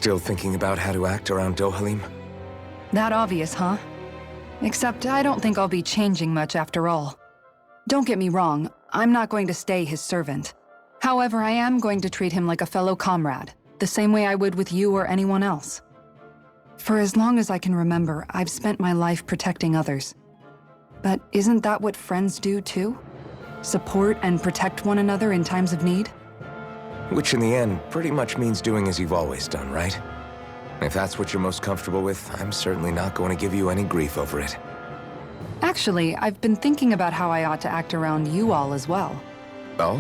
Still thinking about how to act around Dohalim? That obvious, huh? Except I don't think I'll be changing much after all. Don't get me wrong, I'm not going to stay his servant. However, I am going to treat him like a fellow comrade, the same way I would with you or anyone else. For as long as I can remember, I've spent my life protecting others. But isn't that what friends do too? Support and protect one another in times of need? Which in the end pretty much means doing as you've always done, right? If that's what you're most comfortable with, I'm certainly not going to give you any grief over it. Actually, I've been thinking about how I ought to act around you all as well. Oh?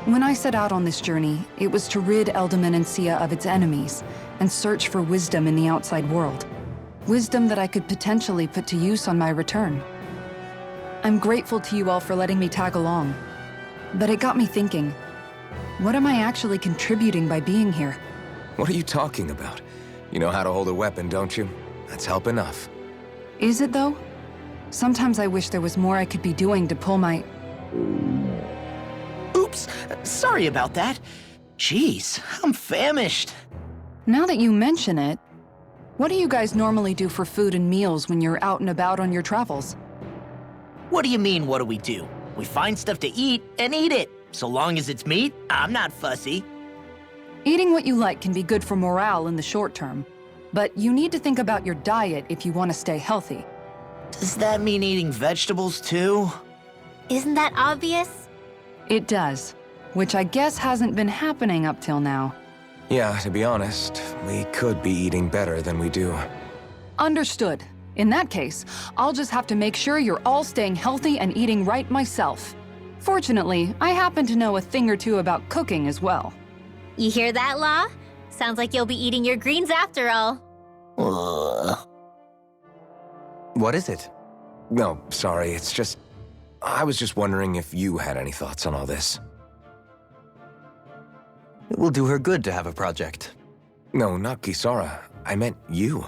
When I set out on this journey, it was to rid Eldaman and Sia of its enemies, and search for wisdom in the outside world. Wisdom that I could potentially put to use on my return. I'm grateful to you all for letting me tag along. But it got me thinking, what am I actually contributing by being here? What are you talking about? You know how to hold a weapon, don't you? That's help enough. Is it though? Sometimes I wish there was more I could be doing to pull my... Oops, sorry about that. Jeez, I'm famished. Now that you mention it, what do you guys normally do for food and meals when you're out and about on your travels? What do you mean, what do we do? We find stuff to eat and eat it. So long as it's meat, I'm not fussy. Eating what you like can be good for morale in the short term, but you need to think about your diet if you want to stay healthy. Does that mean eating vegetables too? Isn't that obvious? It does, which I guess hasn't been happening up till now. Yeah, to be honest, we could be eating better than we do. Understood. In that case, I'll just have to make sure you're all staying healthy and eating right myself. Fortunately, I happen to know a thing or two about cooking as well. You hear that, Law? Sounds like you'll be eating your greens after all. Ugh. What is it? No, sorry, it's just... I was just wondering if you had any thoughts on all this. It will do her good to have a project. No, not Kisara. I meant you.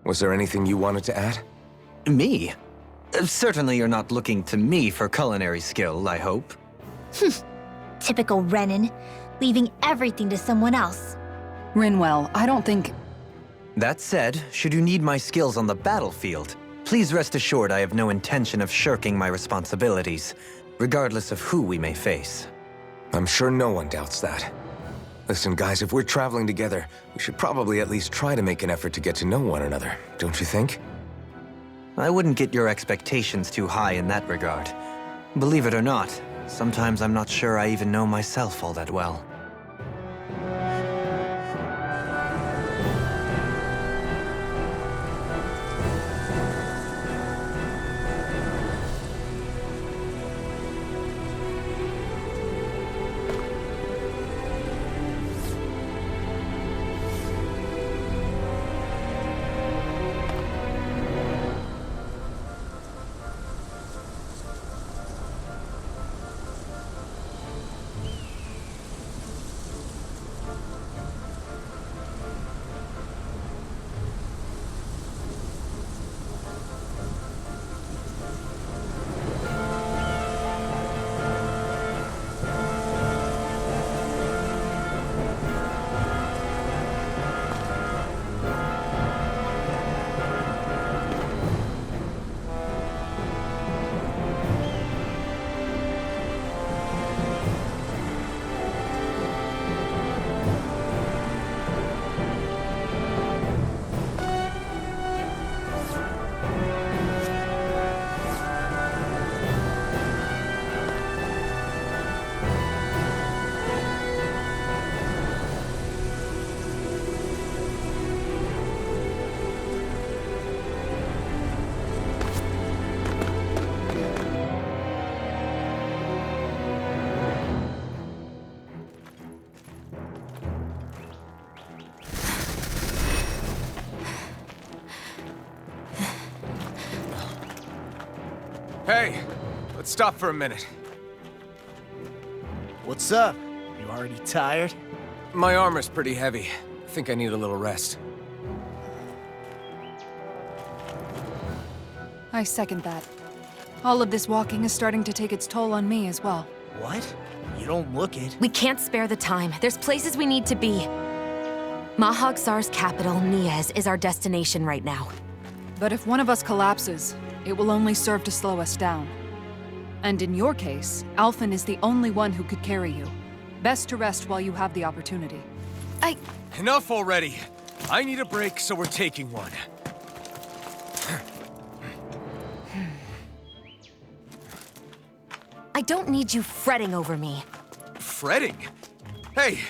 Was there anything you wanted to add? Me? Certainly you're not looking to me for culinary skill, I hope. Typical Renan, leaving everything to someone else. Rinwell, I don't think... That said, should you need my skills on the battlefield, please rest assured I have no intention of shirking my responsibilities, regardless of who we may face. I'm sure no one doubts that. Listen, guys, if we're traveling together, we should probably at least try to make an effort to get to know one another, don't you think? I wouldn't get your expectations too high in that regard. Believe it or not, sometimes I'm not sure I even know myself all that well. Hey, let's stop for a minute. What's up? You already tired? My armor's pretty heavy. I think I need a little rest. I second that. All of this walking is starting to take its toll on me as well. What? You don't look it. We can't spare the time. There's places we need to be. Mahag Sar's capital, Niez, is our destination right now. But if one of us collapses, it will only serve to slow us down. And in your case, Alphen is the only one who could carry you. Best to rest while you have the opportunity. Enough already! I need a break, so we're taking one. I don't need you fretting over me. Fretting? Hey,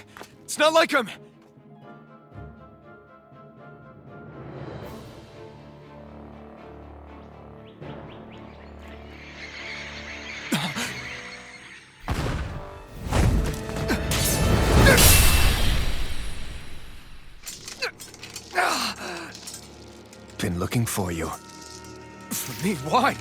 it's not like I'm... Been looking for you. For me? Why?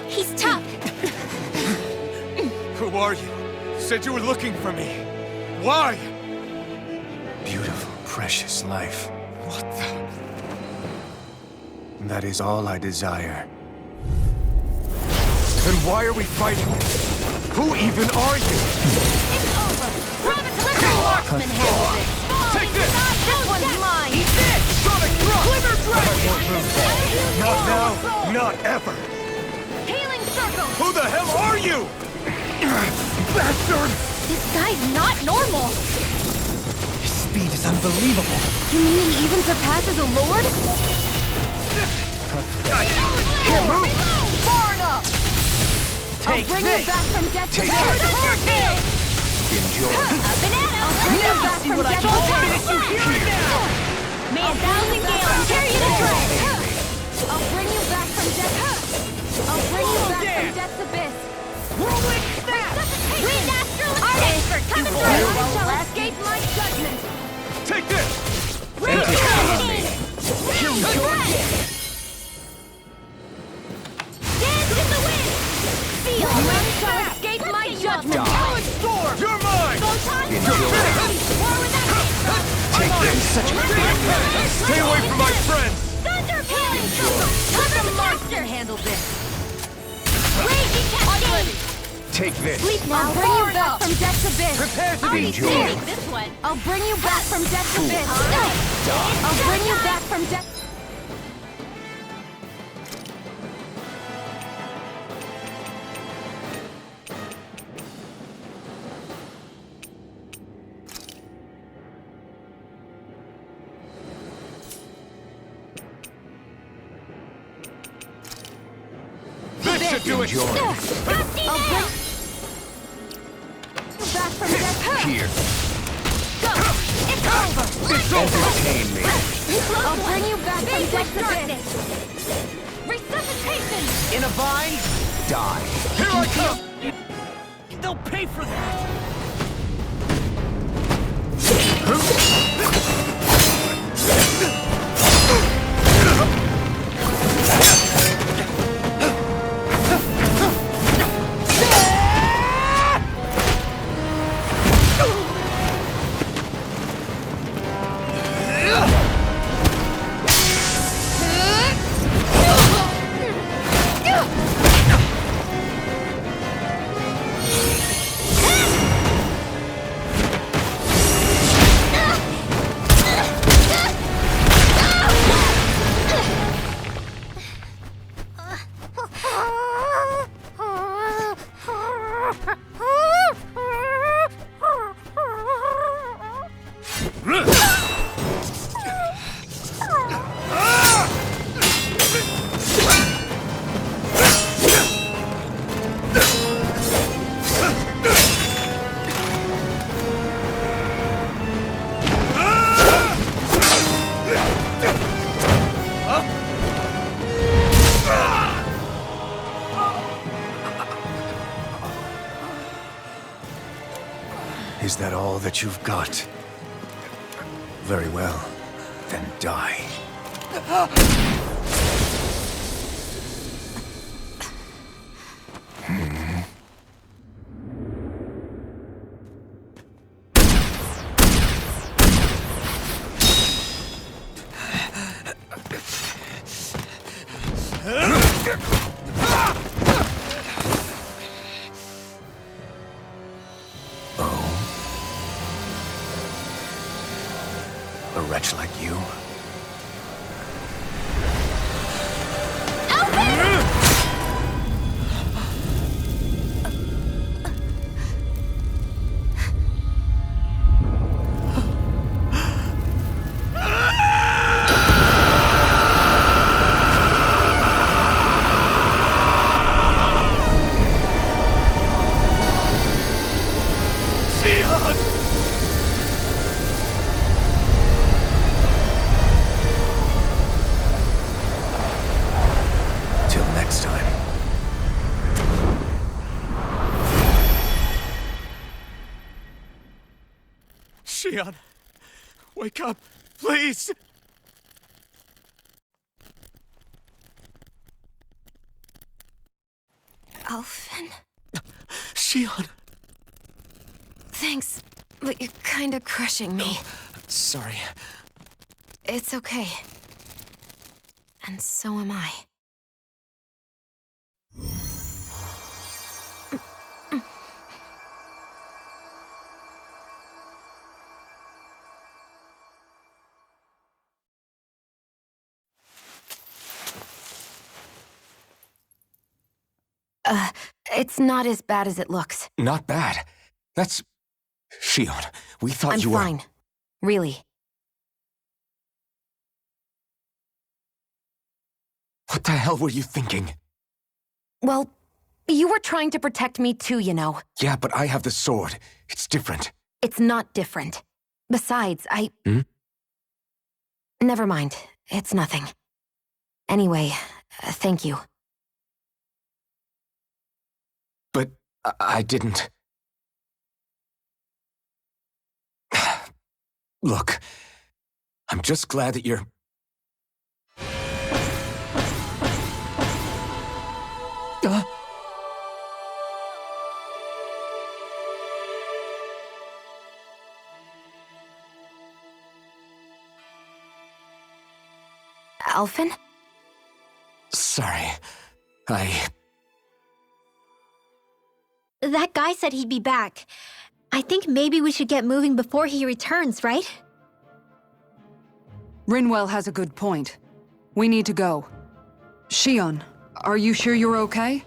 He's tough. Who are you? Said you were looking for me. Why? Beautiful, precious life. What the... That is all I desire. Then why are we fighting? Who even are you? It's over. Promise, let the marksman handle this. Take this! This one's mine. Eat this! Sonic Thrust! Glitter Dragon! Not now, not ever! Healing circle. Who the hell are you? Bastard! This guy's not normal. His speed is unbelievable. You mean he even surpasses a lord? Can't move! Far enough. Take Bring this! you back from death to Take death. Enjoy. A banana. Bring you back from death to death. May a thousand gales tear you to shreds. I'll bring you back from death. I'll bring you back from death's abyss. Whirling snap. Wind astral artist coming through. I shall escape my judgment. Take this! Dance in the wind. Feel. None shall escape my judgment. You're mine! Take this. Stay away from my friends! Thunder peeling circle. Let the monster handle this. Raging cascade. Take this. Sleep now. I'll bring you back from death's abyss. Prepare to be Enjoy. Take this one. I'll bring you back from death's abyss. I'll bring you back from death. This should do it! Enjoy. I'll bring you back from death. Here. Go. It's over. It's over! Entertain me. I'll bring you back from death's abyss. Resuscitation. In a vine? Die. Here I come! They'll pay for that! Is that all that you've got? Very well. Then die. A wretch like you? Till next time. Shion, wake up, please! Alphen? Shion! Thanks, but you're kinda crushing me. Sorry. It's okay. And so am I. It's not as bad as it looks. Not bad. That's... Shion, we thought I'm you were... fine. Really. What the hell were you thinking? Well, you were trying to protect me too, you know. Yeah, but I have the sword. It's different. It's not different. Besides, Never mind. It's nothing. Anyway, thank you. But I didn't... Look, I'm just glad that you're... Alphen? Sorry. That guy said he'd be back. I think maybe we should get moving before he returns, right? Rinwell has a good point. We need to go. Shion, are you sure you're okay?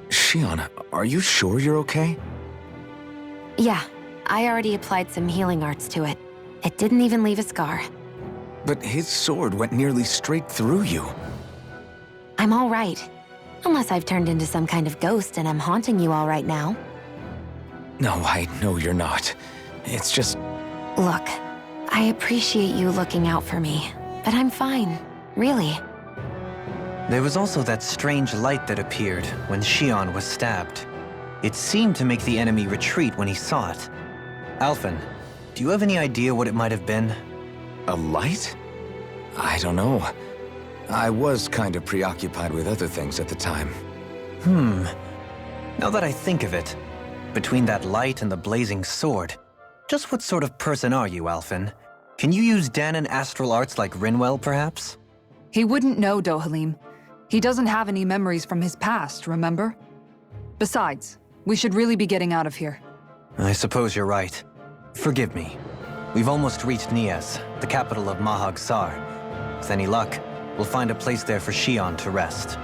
Shion, are you sure you're okay? Yeah, I already applied some healing arts to it. It didn't even leave a scar. But his sword went nearly straight through you. I'm all right. Unless I've turned into some kind of ghost and I'm haunting you all right now. No, I know you're not. It's just... Look, I appreciate you looking out for me, but I'm fine. Really. There was also that strange light that appeared when Shion was stabbed. It seemed to make the enemy retreat when he saw it. Alphen, do you have any idea what it might have been? A light? I don't know. I was kind of preoccupied with other things at the time. Now that I think of it, between that light and the blazing sword, just what sort of person are you, Alphen? Can you use Dahnan astral arts like Rinwell, perhaps? He wouldn't know, Dohalim. He doesn't have any memories from his past, remember? Besides, we should really be getting out of here. I suppose you're right. Forgive me. We've almost reached Nias, the capital of Mahag Saar. With any luck, we'll find a place there for Shion to rest.